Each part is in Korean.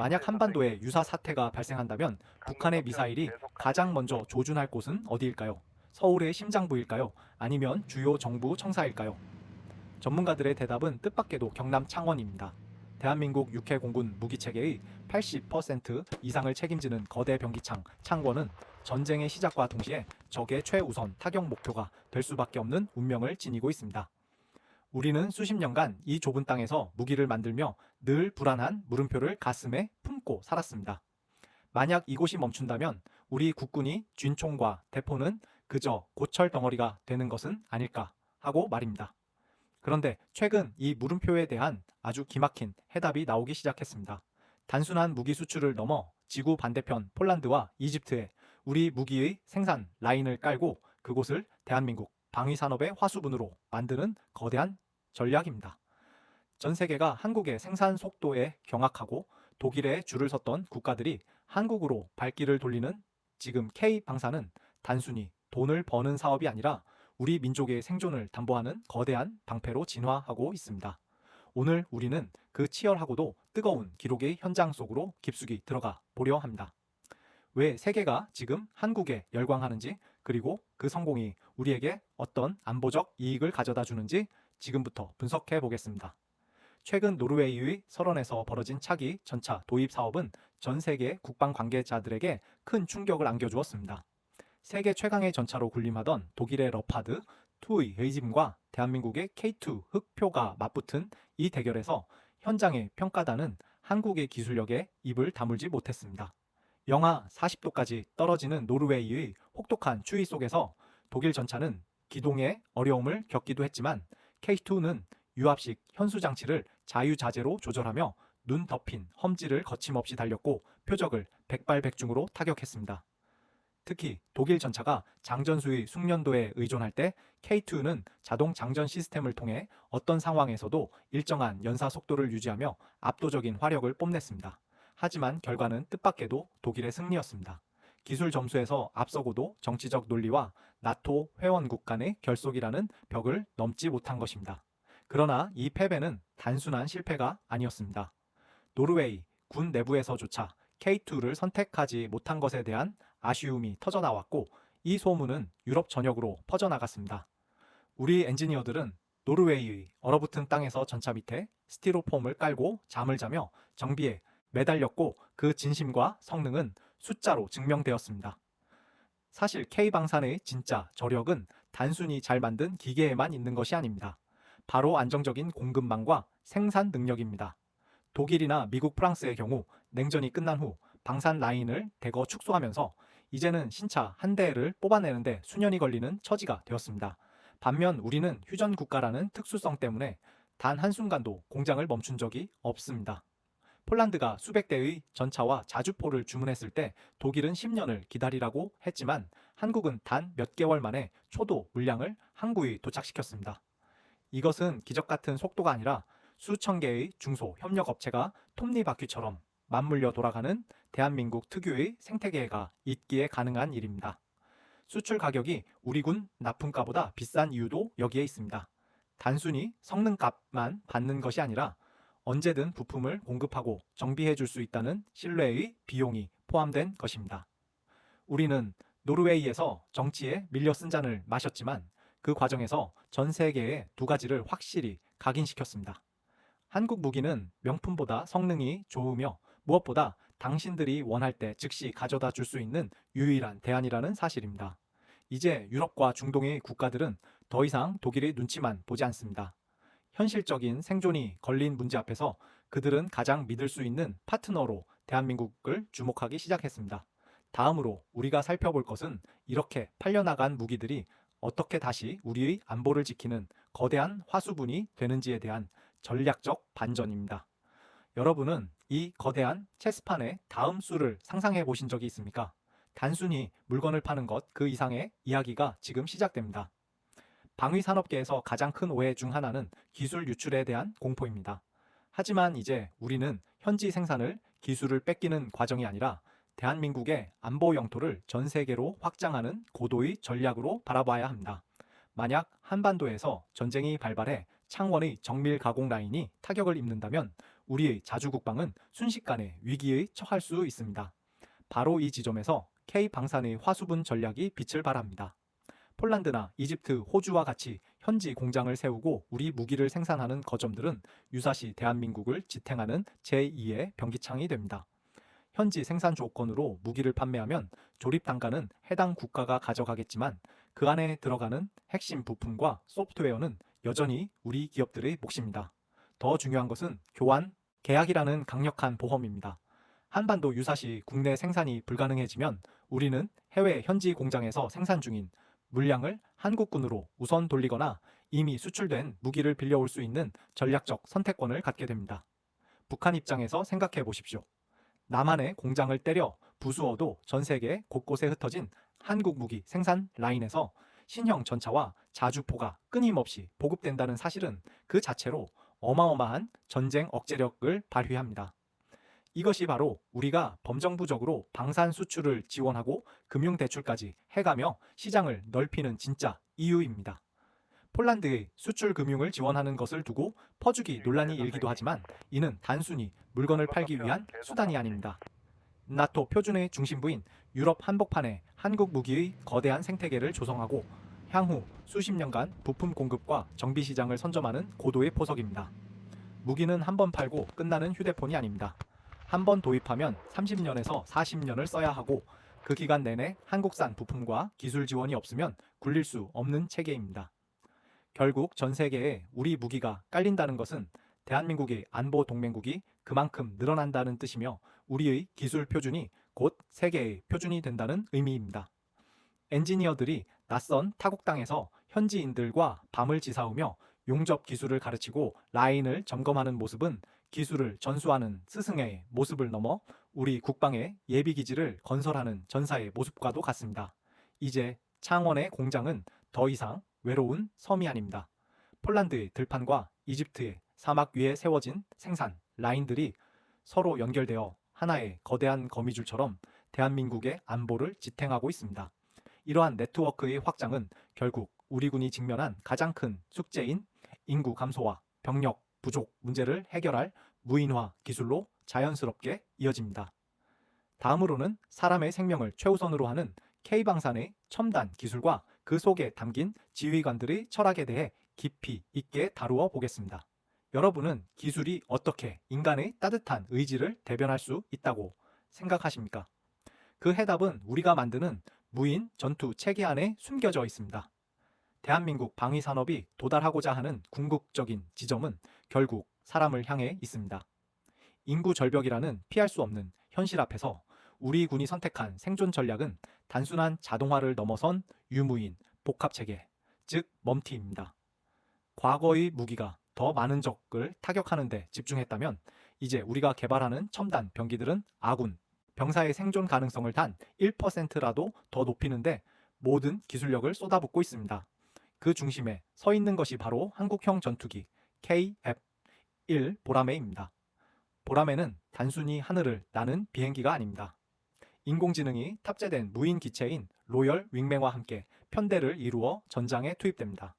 만약 한반도에 유사 사태가 발생한다면 북한의 미사일이 가장 먼저 조준할 곳은 어디일까요? 서울의 심장부일까요? 아니면 주요 정부 청사일까요? 전문가들의 대답은 뜻밖에도 경남 창원입니다. 대한민국 육해 공군 무기 체계의 80% 이상을 책임지는 거대 병기창 창원은 전쟁의 시작과 동시에 적의 최우선 타격 목표가 될 수밖에 없는 운명을 지니고 있습니다. 우리는 수십 년간 이 좁은 땅에서 무기를 만들며 늘 불안한 물음표를 가슴에 품고 살았습니다. 만약 이곳이 멈춘다면 우리 국군이 쥔총과 대포는 그저 고철 덩어리가 되는 것은 아닐까 하고 말입니다. 그런데 최근 이 물음표에 대한 아주 기막힌 해답이 나오기 시작했습니다. 단순한 무기 수출을 넘어 지구 반대편 폴란드와 이집트에 우리 무기의 생산 라인을 깔고 그곳을 대한민국 방위산업의 화수분으로 만드는 거대한 전략입니다. 전 세계가 한국의 생산 속도에 경악하고 독일에 줄을 섰던 국가들이 한국으로 발길을 돌리는 지금 K방사는 단순히 돈을 버는 사업이 아니라 우리 민족의 생존을 담보하는 거대한 방패로 진화하고 있습니다. 오늘 우리는 그 치열하고도 뜨거운 기록의 현장 속으로 깊숙이 들어가 보려 합니다. 왜 세계가 지금 한국에 열광하는지, 그리고 그 성공이 우리에게 어떤 안보적 이익을 가져다 주는지 지금부터 분석해 보겠습니다. 최근 노르웨이의 설원에서 벌어진 차기 전차 도입 사업은 전 세계 국방 관계자들에게 큰 충격을 안겨주었습니다. 세계 최강의 전차로 군림하던 독일의 러파드 2의 레이짐과 대한민국의 K2 흑표가 맞붙은 이 대결에서 현장의 평가단은 한국의 기술력에 입을 다물지 못했습니다. 영하 40도까지 떨어지는 노르웨이의 혹독한 추위 속에서 독일 전차는 기동에 어려움을 겪기도 했지만 K2는 유압식 현수 장치를 자유자재로 조절하며 눈 덮인 험지를 거침없이 달렸고 표적을 백발백중으로 타격했습니다. 특히 독일 전차가 장전수의 숙련도에 의존할 때 K2는 자동 장전 시스템을 통해 어떤 상황에서도 일정한 연사 속도를 유지하며 압도적인 화력을 뽐냈습니다. 하지만 결과는 뜻밖에도 독일의 승리였습니다. 기술 점수에서 앞서고도 정치적 논리와 나토 회원국 간의 결속이라는 벽을 넘지 못한 것입니다. 그러나 이 패배는 단순한 실패가 아니었습니다. 노르웨이 군 내부에서조차 K2를 선택하지 못한 것에 대한 아쉬움이 터져나왔고 이 소문은 유럽 전역으로 퍼져나갔습니다. 우리 엔지니어들은 노르웨이의 얼어붙은 땅에서 전차 밑에 스티로폼을 깔고 잠을 자며 정비에 매달렸고 그 진심과 성능은 숫자로 증명되었습니다. 사실 K방산의 진짜 저력은 단순히 잘 만든 기계에만 있는 것이 아닙니다. 바로 안정적인 공급망과 생산 능력입니다. 독일이나 미국, 프랑스의 경우 냉전이 끝난 후 방산 라인을 대거 축소하면서 이제는 신차 한 대를 뽑아내는데 수년이 걸리는 처지가 되었습니다. 반면 우리는 휴전 국가라는 특수성 때문에 단 한순간도 공장을 멈춘 적이 없습니다. 폴란드가 수백 대의 전차와 자주포를 주문했을 때 독일은 10년을 기다리라고 했지만 한국은 단 몇 개월 만에 초도 물량을 항구에 도착시켰습니다. 이것은 기적 같은 속도가 아니라 수천 개의 중소 협력 업체가 톱니바퀴처럼 맞물려 돌아가는 대한민국 특유의 생태계가 있기에 가능한 일입니다. 수출 가격이 우리 군 납품가보다 비싼 이유도 여기에 있습니다. 단순히 성능값만 받는 것이 아니라 언제든 부품을 공급하고 정비해 줄 수 있다는 신뢰의 비용이 포함된 것입니다. 우리는 노르웨이에서 정치에 밀려 쓴 잔을 마셨지만 그 과정에서 전 세계에 두 가지를 확실히 각인시켰습니다. 한국 무기는 명품보다 성능이 좋으며 무엇보다 당신들이 원할 때 즉시 가져다 줄 수 있는 유일한 대안이라는 사실입니다. 이제 유럽과 중동의 국가들은 더 이상 독일의 눈치만 보지 않습니다. 현실적인 생존이 걸린 문제 앞에서 그들은 가장 믿을 수 있는 파트너로 대한민국을 주목하기 시작했습니다. 다음으로 우리가 살펴볼 것은 이렇게 팔려나간 무기들이 어떻게 다시 우리의 안보를 지키는 거대한 화수분이 되는지에 대한 전략적 반전입니다. 여러분은 이 거대한 체스판의 다음 수를 상상해 보신 적이 있습니까? 단순히 물건을 파는 것 그 이상의 이야기가 지금 시작됩니다. 방위산업계에서 가장 큰 오해 중 하나는 기술 유출에 대한 공포입니다. 하지만 이제 우리는 현지 생산을 기술을 뺏기는 과정이 아니라 대한민국의 안보 영토를 전 세계로 확장하는 고도의 전략으로 바라봐야 합니다. 만약 한반도에서 전쟁이 발발해 창원의 정밀 가공 라인이 타격을 입는다면 우리의 자주국방은 순식간에 위기에 처할 수 있습니다. 바로 이 지점에서 K방산의 화수분 전략이 빛을 발합니다. 폴란드나 이집트, 호주와 같이 현지 공장을 세우고 우리 무기를 생산하는 거점들은 유사시 대한민국을 지탱하는 제2의 병기창이 됩니다. 현지 생산 조건으로 무기를 판매하면 조립 단가는 해당 국가가 가져가겠지만 그 안에 들어가는 핵심 부품과 소프트웨어는 여전히 우리 기업들의 몫입니다. 더 중요한 것은 교환 계약이라는 강력한 보험입니다. 한반도 유사시 국내 생산이 불가능해지면 우리는 해외 현지 공장에서 생산 중인 물량을 한국군으로 우선 돌리거나 이미 수출된 무기를 빌려올 수 있는 전략적 선택권을 갖게 됩니다. 북한 입장에서 생각해 보십시오. 남한의 공장을 때려 부수어도 전 세계 곳곳에 흩어진 한국 무기 생산 라인에서 신형 전차와 자주포가 끊임없이 보급된다는 사실은 그 자체로 어마어마한 전쟁 억제력을 발휘합니다. 이것이 바로 우리가 범정부적으로 방산 수출을 지원하고 금융대출까지 해가며 시장을 넓히는 진짜 이유입니다. 폴란드의 수출 금융을 지원하는 것을 두고 퍼주기 논란이 일기도 하지만 이는 단순히 물건을 팔기 위한 수단이 아닙니다. 나토 표준의 중심부인 유럽 한복판에 한국 무기의 거대한 생태계를 조성하고 향후 수십 년간 부품 공급과 정비 시장을 선점하는 고도의 포석입니다. 무기는 한 번 팔고 끝나는 휴대폰이 아닙니다. 한 번 도입하면 30년에서 40년을 써야 하고 그 기간 내내 한국산 부품과 기술 지원이 없으면 굴릴 수 없는 체계입니다. 결국 전 세계에 우리 무기가 깔린다는 것은 대한민국의 안보 동맹국이 그만큼 늘어난다는 뜻이며 우리의 기술 표준이 곧 세계의 표준이 된다는 의미입니다. 엔지니어들이 낯선 타국 땅에서 현지인들과 밤을 지사오며 용접 기술을 가르치고 라인을 점검하는 모습은 기술을 전수하는 스승의 모습을 넘어 우리 국방의 예비기지를 건설하는 전사의 모습과도 같습니다. 이제 창원의 공장은 더 이상 외로운 섬이 아닙니다. 폴란드의 들판과 이집트의 사막 위에 세워진 생산 라인들이 서로 연결되어 하나의 거대한 거미줄처럼 대한민국의 안보를 지탱하고 있습니다. 이러한 네트워크의 확장은 결국 우리 군이 직면한 가장 큰 숙제인 인구 감소와 병력 부족 문제를 해결할 무인화 기술로 자연스럽게 이어집니다. 다음으로는 사람의 생명을 최우선으로 하는 K방산의 첨단 기술과 그 속에 담긴 지휘관들의 철학에 대해 깊이 있게 다루어 보겠습니다. 여러분은 기술이 어떻게 인간의 따뜻한 의지를 대변할 수 있다고 생각하십니까? 그 해답은 우리가 만드는 무인 전투 체계 안에 숨겨져 있습니다. 대한민국 방위산업이 도달하고자 하는 궁극적인 지점은 결국 사람을 향해 있습니다. 인구 절벽이라는 피할 수 없는 현실 앞에서 우리 군이 선택한 생존 전략은 단순한 자동화를 넘어선 유무인 복합체계, 즉 멈티입니다. 과거의 무기가 더 많은 적을 타격하는 데 집중했다면 이제 우리가 개발하는 첨단 병기들은 아군, 병사의 생존 가능성을 단 1%라도 더 높이는데 모든 기술력을 쏟아붓고 있습니다. 그 중심에 서 있는 것이 바로 한국형 전투기 KF-1 보라매입니다. 보라매는 단순히 하늘을 나는 비행기가 아닙니다. 인공지능이 탑재된 무인 기체인 로열 윙맨과 함께 편대를 이루어 전장에 투입됩니다.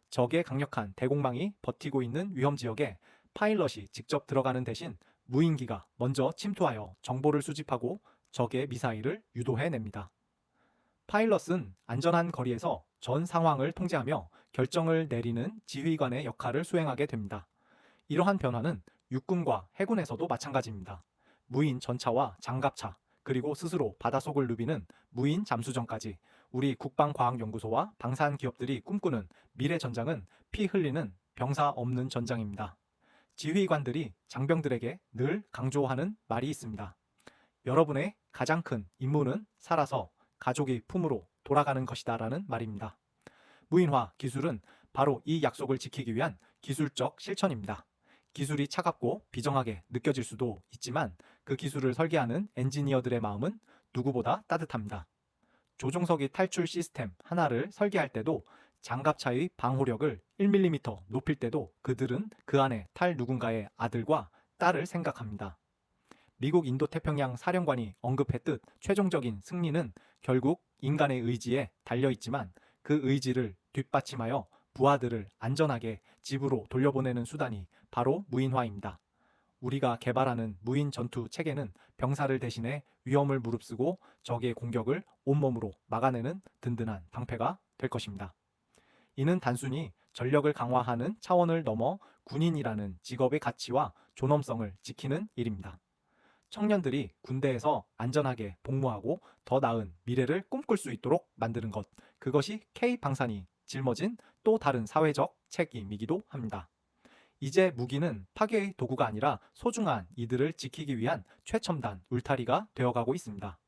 적의 강력한 대공망이 버티고 있는 위험 지역에 파일럿이 직접 들어가는 대신 무인기가 먼저 침투하여 정보를 수집하고 적의 미사일을 유도해냅니다. 파일럿은 안전한 거리에서 전 상황을 통제하며 결정을 내리는 지휘관의 역할을 수행하게 됩니다. 이러한 변화는 육군과 해군에서도 마찬가지입니다. 무인 전차와 장갑차, 그리고 스스로 바닷속을 누비는 무인 잠수정까지 우리 국방과학연구소와 방산 기업들이 꿈꾸는 미래 전장은 피 흘리는 병사 없는 전장입니다. 지휘관들이 장병들에게 늘 강조하는 말이 있습니다. 여러분의 가장 큰 임무는 살아서 가족의 품으로 돌아가는 것이다 라는 말입니다. 무인화 기술은 바로 이 약속을 지키기 위한 기술적 실천입니다. 기술이 차갑고 비정하게 느껴질 수도 있지만 그 기술을 설계하는 엔지니어들의 마음은 누구보다 따뜻합니다. 조종석이 탈출 시스템 하나를 설계할 때도 장갑차의 방호력을 1mm 높일 때도 그들은 그 안에 탈 누군가의 아들과 딸을 생각합니다. 미국 인도태평양 사령관이 언급했듯 최종적인 승리는 결국 인간의 의지에 달려있지만 그 의지를 뒷받침하여 부하들을 안전하게 집으로 돌려보내는 수단이 바로 무인화입니다. 우리가 개발하는 무인 전투 체계는 병사를 대신해 위험을 무릅쓰고 적의 공격을 온몸으로 막아내는 든든한 방패가 될 것입니다. 이는 단순히 전력을 강화하는 차원을 넘어 군인이라는 직업의 가치와 존엄성을 지키는 일입니다. 청년들이 군대에서 안전하게 복무하고 더 나은 미래를 꿈꿀 수 있도록 만드는 것, 그것이 K방산이 짊어진 또 다른 사회적 책임이기도 합니다. 이제 무기는 파괴의 도구가 아니라 소중한 이들을 지키기 위한 최첨단 울타리가 되어가고 있습니다.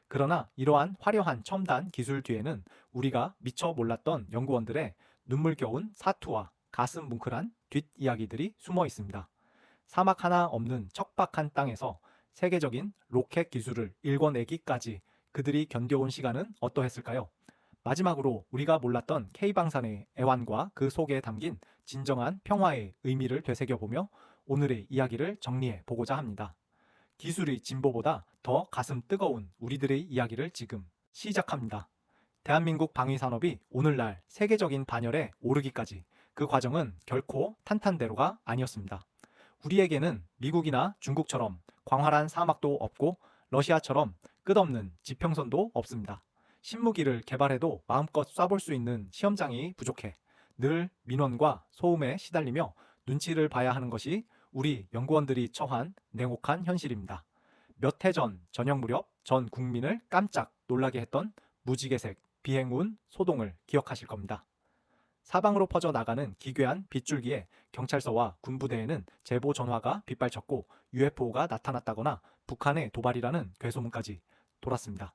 그러나 이러한 화려한 첨단 기술 뒤에는 우리가 미처 몰랐던 연구원들의 눈물겨운 사투와 가슴 뭉클한 뒷이야기들이 숨어 있습니다. 사막 하나 없는 척박한 땅에서 세계적인 로켓 기술을 일궈내기까지 그들이 견뎌온 시간은 어떠했을까요? 마지막으로 우리가 몰랐던 K방산의 애환과 그 속에 담긴 진정한 평화의 의미를 되새겨보며 오늘의 이야기를 정리해 보고자 합니다. 기술의 진보보다 더 가슴 뜨거운 우리들의 이야기를 지금 시작합니다. 대한민국 방위산업이 오늘날 세계적인 반열에 오르기까지 그 과정은 결코 탄탄대로가 아니었습니다. 우리에게는 미국이나 중국처럼 광활한 사막도 없고 러시아처럼 끝없는 지평선도 없습니다. 신무기를 개발해도 마음껏 쏴볼 수 있는 시험장이 부족해 늘 민원과 소음에 시달리며 눈치를 봐야 하는 것이 우리 연구원들이 처한 냉혹한 현실입니다. 몇 해 전 저녁 무렵 전 국민을 깜짝 놀라게 했던 무지개색 비행운 소동을 기억하실 겁니다. 사방으로 퍼져 나가는 기괴한 빗줄기에 경찰서와 군부대에는 제보 전화가 빗발쳤고 UFO가 나타났다거나 북한의 도발이라는 괴소문까지 돌았습니다.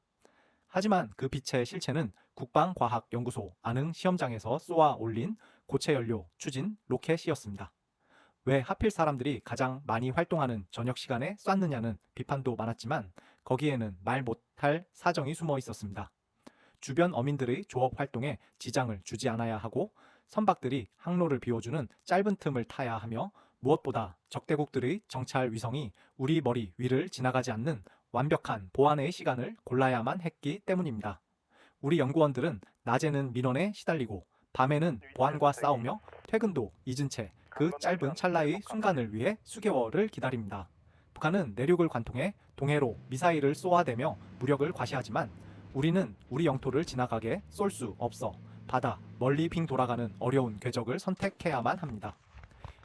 하지만 그 빛의 실체는 국방과학연구소 안흥 시험장에서 쏘아 올린 고체연료 추진 로켓이었습니다. 왜 하필 사람들이 가장 많이 활동하는 저녁 시간에 쐈느냐는 비판도 많았지만 거기에는 말 못할 사정이 숨어 있었습니다. 주변 어민들의 조업 활동에 지장을 주지 않아야 하고 선박들이 항로를 비워주는 짧은 틈을 타야 하며 무엇보다 적대국들의 정찰 위성이 우리 머리 위를 지나가지 않는 완벽한 보안의 시간을 골라야만 했기 때문입니다. 우리 연구원들은 낮에는 민원에 시달리고 밤에는 보안과 싸우며 퇴근도 잊은 채 그 짧은 찰나의 순간을 위해 수개월을 기다립니다. 북한은 내륙을 관통해 동해로 미사일을 쏘아대며 무력을 과시하지만 우리는 우리 영토를 지나가게 쏠 수 없어 바다 멀리 빙 돌아가는 어려운 궤적을 선택해야만 합니다.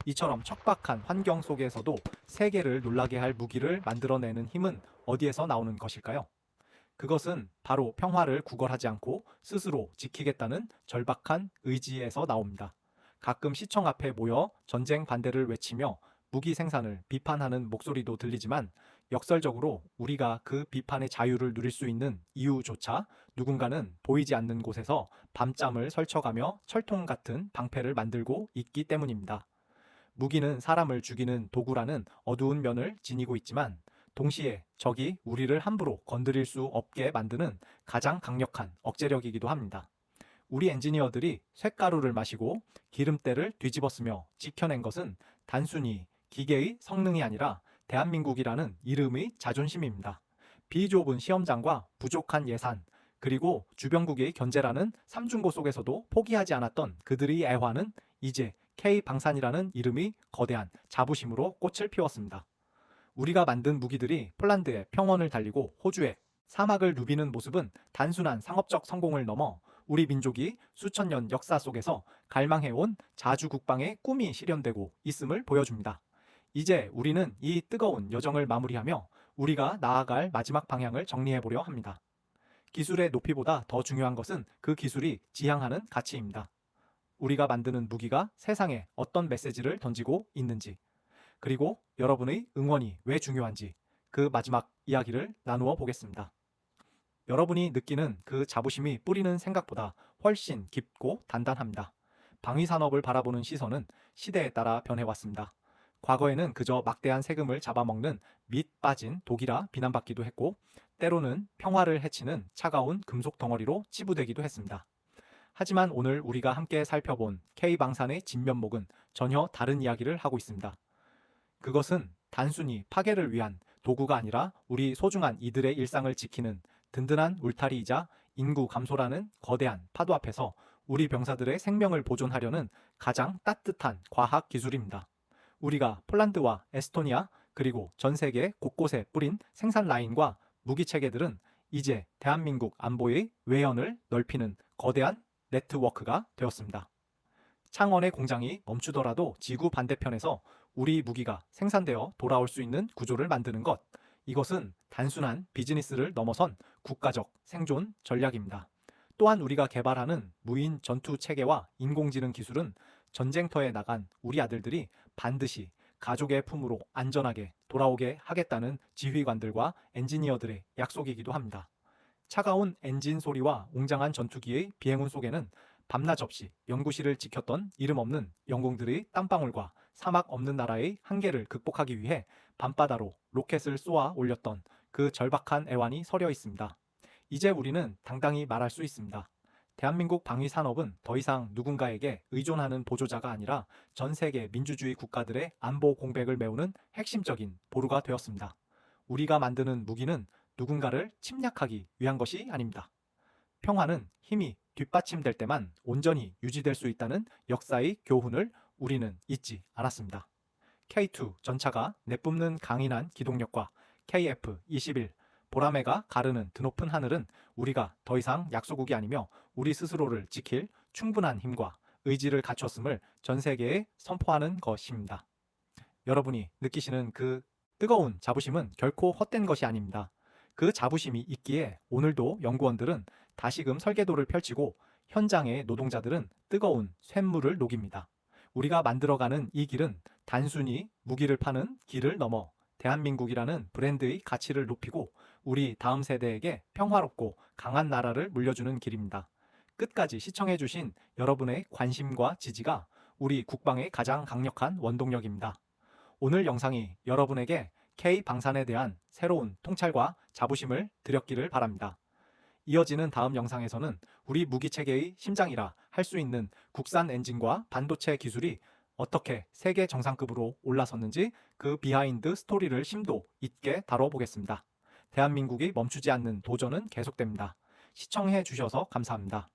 이처럼 척박한 환경 속에서도 세계를 놀라게 할 무기를 만들어내는 힘은 어디에서 나오는 것일까요? 그것은 바로 평화를 구걸하지 않고 스스로 지키겠다는 절박한 의지에서 나옵니다. 가끔 시청 앞에 모여 전쟁 반대를 외치며 무기 생산을 비판하는 목소리도 들리지만 역설적으로 우리가 그 비판의 자유를 누릴 수 있는 이유조차 누군가는 보이지 않는 곳에서 밤잠을 설쳐가며 철통 같은 방패를 만들고 있기 때문입니다. 무기는 사람을 죽이는 도구라는 어두운 면을 지니고 있지만 동시에 적이 우리를 함부로 건드릴 수 없게 만드는 가장 강력한 억제력이기도 합니다. 우리 엔지니어들이 쇳가루를 마시고 기름때를 뒤집었으며 지켜낸 것은 단순히 기계의 성능이 아니라 대한민국이라는 이름의 자존심입니다. 비좁은 시험장과 부족한 예산, 그리고 주변국의 견제라는 삼중고 속에서도 포기하지 않았던 그들의 애환은 이제 K방산이라는 이름이 거대한 자부심으로 꽃을 피웠습니다. 우리가 만든 무기들이 폴란드의 평원을 달리고 호주의 사막을 누비는 모습은 단순한 상업적 성공을 넘어 우리 민족이 수천 년 역사 속에서 갈망해온 자주국방의 꿈이 실현되고 있음을 보여줍니다. 이제 우리는 이 뜨거운 여정을 마무리하며 우리가 나아갈 마지막 방향을 정리해보려 합니다. 기술의 높이보다 더 중요한 것은 그 기술이 지향하는 가치입니다. 우리가 만드는 무기가 세상에 어떤 메시지를 던지고 있는지, 그리고 여러분의 응원이 왜 중요한지 그 마지막 이야기를 나누어 보겠습니다. 여러분이 느끼는 그 자부심이 뿌리는 생각보다 훨씬 깊고 단단합니다. 방위산업을 바라보는 시선은 시대에 따라 변해왔습니다. 과거에는 그저 막대한 세금을 잡아먹는 밑 빠진 독이라 비난받기도 했고 때로는 평화를 해치는 차가운 금속 덩어리로 치부되기도 했습니다. 하지만 오늘 우리가 함께 살펴본 K방산의 진면목은 전혀 다른 이야기를 하고 있습니다. 그것은 단순히 파괴를 위한 도구가 아니라 우리 소중한 이들의 일상을 지키는 든든한 울타리이자 인구 감소라는 거대한 파도 앞에서 우리 병사들의 생명을 보존하려는 가장 따뜻한 과학 기술입니다. 우리가 폴란드와 에스토니아 그리고 전 세계 곳곳에 뿌린 생산 라인과 무기 체계들은 이제 대한민국 안보의 외연을 넓히는 거대한 네트워크가 되었습니다. 창원의 공장이 멈추더라도 지구 반대편에서 우리 무기가 생산되어 돌아올 수 있는 구조를 만드는 것, 이것은 단순한 비즈니스를 넘어선 국가적 생존 전략입니다. 또한 우리가 개발하는 무인 전투 체계와 인공지능 기술은 전쟁터에 나간 우리 아들들이 반드시 가족의 품으로 안전하게 돌아오게 하겠다는 지휘관들과 엔지니어들의 약속이기도 합니다. 차가운 엔진 소리와 웅장한 전투기의 비행운 속에는 밤낮 없이 연구실을 지켰던 이름 없는 영웅들의 땀방울과 사막 없는 나라의 한계를 극복하기 위해 밤바다로 로켓을 쏘아 올렸던 그 절박한 애환이 서려 있습니다. 이제 우리는 당당히 말할 수 있습니다. 대한민국 방위 산업은 더 이상 누군가에게 의존하는 보조자가 아니라 전 세계 민주주의 국가들의 안보 공백을 메우는 핵심적인 보루가 되었습니다. 우리가 만드는 무기는 누군가를 침략하기 위한 것이 아닙니다. 평화는 힘이 뒷받침될 때만 온전히 유지될 수 있다는 역사의 교훈을 우리는 잊지 않았습니다. K2 전차가 내뿜는 강인한 기동력과 KF-21 보라매가 가르는 드높은 하늘은 우리가 더 이상 약소국이 아니며 우리 스스로를 지킬 충분한 힘과 의지를 갖췄음을 전 세계에 선포하는 것입니다. 여러분이 느끼시는 그 뜨거운 자부심은 결코 헛된 것이 아닙니다. 그 자부심이 있기에 오늘도 연구원들은 다시금 설계도를 펼치고 현장의 노동자들은 뜨거운 쇳물을 녹입니다. 우리가 만들어가는 이 길은 단순히 무기를 파는 길을 넘어 대한민국이라는 브랜드의 가치를 높이고 우리 다음 세대에게 평화롭고 강한 나라를 물려주는 길입니다. 끝까지 시청해주신 여러분의 관심과 지지가 우리 국방의 가장 강력한 원동력입니다. 오늘 영상이 여러분에게 K방산에 대한 새로운 통찰과 자부심을 드렸기를 바랍니다. 이어지는 다음 영상에서는 우리 무기체계의 심장이라 할 수 있는 국산 엔진과 반도체 기술이 어떻게 세계 정상급으로 올라섰는지 그 비하인드 스토리를 심도 있게 다뤄보겠습니다. 대한민국이 멈추지 않는 도전은 계속됩니다. 시청해 주셔서 감사합니다.